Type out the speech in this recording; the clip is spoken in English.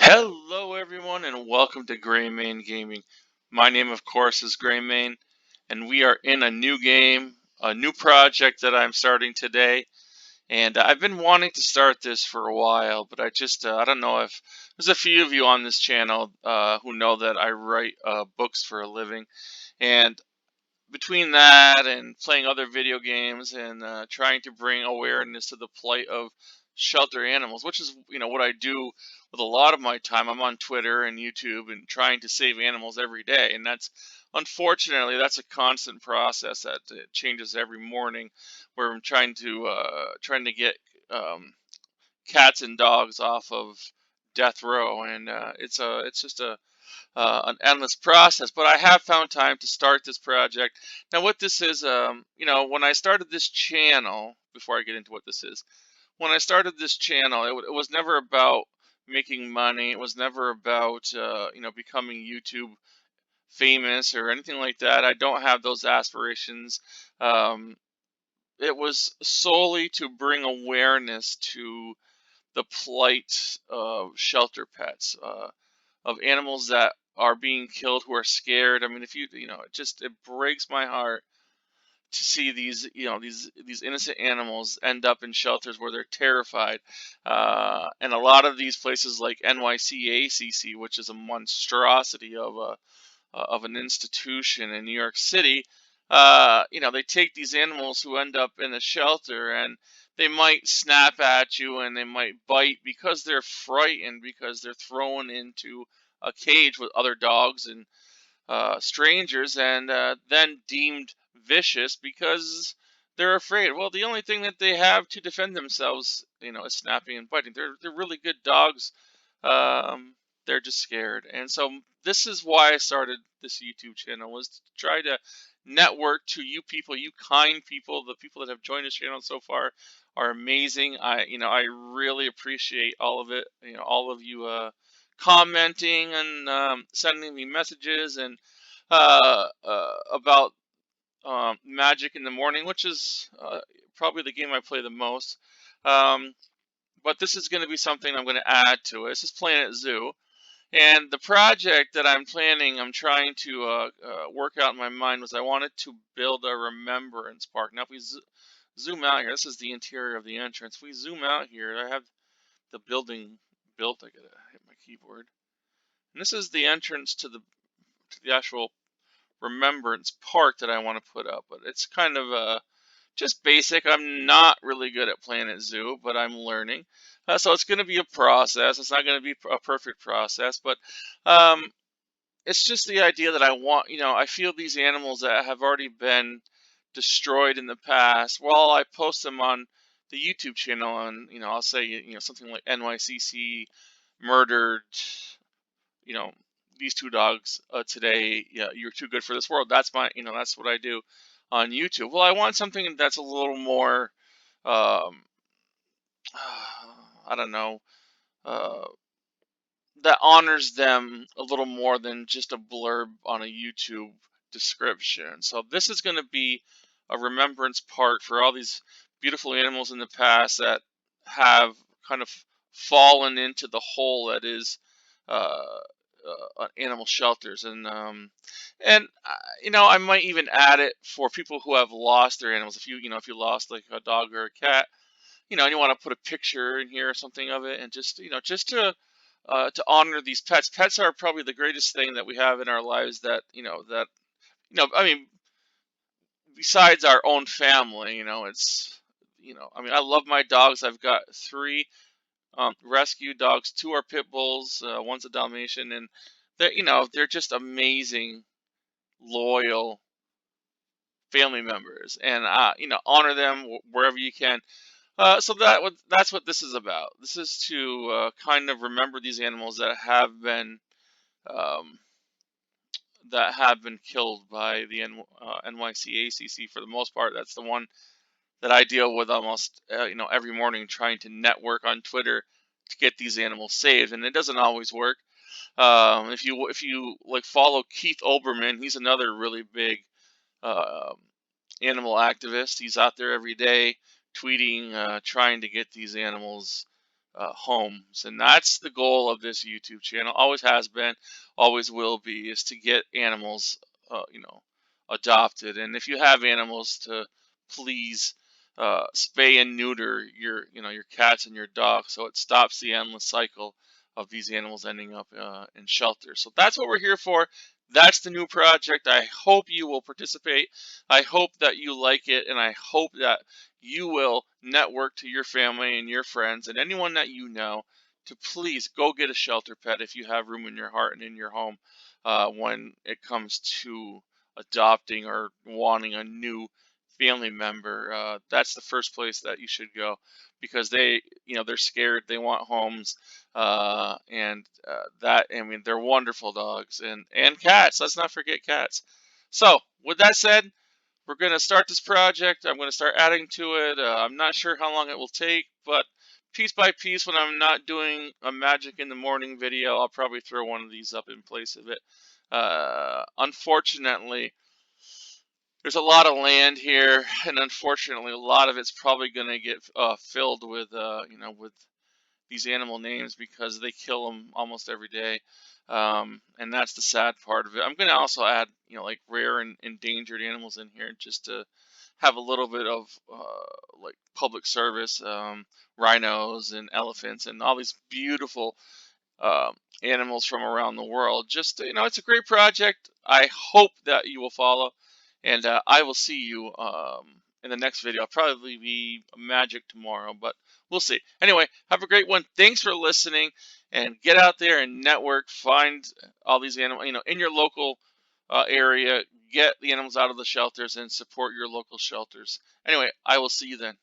Hello, everyone, and welcome to Greymane Gaming. My name, of course, is Greymane, and we are in a new game, a new project that I'm starting today. And I've been wanting to start this for a while, but I don't know if there's a few of you on this channel who know that I write books for a living. And between that and playing other video games and trying to bring awareness to the plight of shelter animals, which is what I do with a lot of my time. I'm on Twitter and YouTube and trying to save animals every day, and that's unfortunately that's a constant process that changes every morning, where I'm trying to get cats and dogs off of death row, and it's just an endless process. But I have found time to start this project. Now, what this is, when I started this channel, before I get into what this is, when I started this channel, it was never about making money. It was never about, becoming YouTube famous or anything like that. I don't have those aspirations. Um, it was solely to bring awareness to the plight of shelter pets. Of animals that are being killed who are scared. I mean, if it breaks my heart to see these innocent animals end up in shelters where they're terrified. And a lot of these places like NYCACC, which is a monstrosity of an institution in New York City, they take these animals who end up in a shelter and they might snap at you and they might bite because they're frightened because they're thrown into a cage with other dogs and strangers and then deemed vicious because they're afraid. Well, the only thing that they have to defend themselves, is snapping and biting. They're really good dogs. They're just scared, and so this is why I started this YouTube channel, was to try to network to you people, you kind people. The people that have joined this channel so far are amazing. I really appreciate all of it. All of you commenting and sending me messages and about Magic in the Morning, which is probably the game I play the most. Um, but this is going to be something I'm going to add to it. This is Planet Zoo. And the project that I'm planning, I'm trying to work out in my mind, was I wanted to build a remembrance park. Now, if we zoom out here, this is the interior of the entrance. If we zoom out here, I have the building built. I gotta hit my keyboard. And this is the entrance to the actual remembrance park that I want to put up. But it's kind of just basic. I'm not really good at Planet Zoo, but I'm learning. So it's going to be a process. It's not going to be a perfect process, but um, it's just the idea that I want, I feel these animals that have already been destroyed in the past, well, I post them on the YouTube channel, and I'll say, something like NYCC murdered, you know, these two dogs today. Yeah, you're too good for this world. That's what I do on YouTube. Well, I want something that's a little more, um, I don't know, uh, that honors them a little more than just a blurb on a YouTube description. So this is going to be a remembrance park for all these beautiful animals in the past that have kind of fallen into the hole that is animal shelters, and I might even add it for people who have lost their animals. If you lost like a dog or a cat, and you want to put a picture in here or something of it, and just to honor these pets. Pets are probably the greatest thing that we have in our lives. I mean, besides our own family, I love my dogs. I've got three rescue dogs. Two are pit bulls. One's a Dalmatian, and they're just amazing, loyal family members, and honor them wherever you can. So that's what this is about. This is to kind of remember these animals um, that have been killed by the NYCACC for the most part. That's the one that I deal with almost every morning, trying to network on Twitter to get these animals saved, and it doesn't always work. If you like follow Keith Olbermann, he's another really big uh, animal activist. He's out there every day tweeting, trying to get these animals homes, and that's the goal of this YouTube channel. Always has been, always will be, is to get animals, adopted. And if you have animals, to please spay and neuter your cats and your dogs, so it stops the endless cycle of these animals ending up in shelters. So that's what we're here for. That's the new project. I hope you will participate. I hope that you like it, and I hope that you will network to your family and your friends and anyone that you know to please go get a shelter pet if you have room in your heart and in your home when it comes to adopting or wanting a new family member. That's the first place that you should go, because they're scared, they want homes, and that, I mean, they're wonderful dogs and cats. Let's not forget cats. So with that said, we're going to start this project. I'm going to start adding to it. I'm not sure how long it will take, but piece by piece, when I'm not doing a Magic in the Morning video, I'll probably throw one of these up in place of it. Unfortunately, there's a lot of land here, and unfortunately, a lot of it's probably going to get filled with, with these animal names, because they kill them almost every day. And that's the sad part of it. I'm going to also add, like rare and endangered animals in here, just to have a little bit of like public service, rhinos and elephants and all these beautiful um, animals from around the world. Just, it's a great project. I hope that you will follow, and I will see you in the next video. I'll probably be Magic tomorrow, but we'll see. Anyway, have a great one. Thanks for listening, and get out there and network. Find all these animals, in your local area. Get the animals out of the shelters and support your local shelters. Anyway, I will see you then.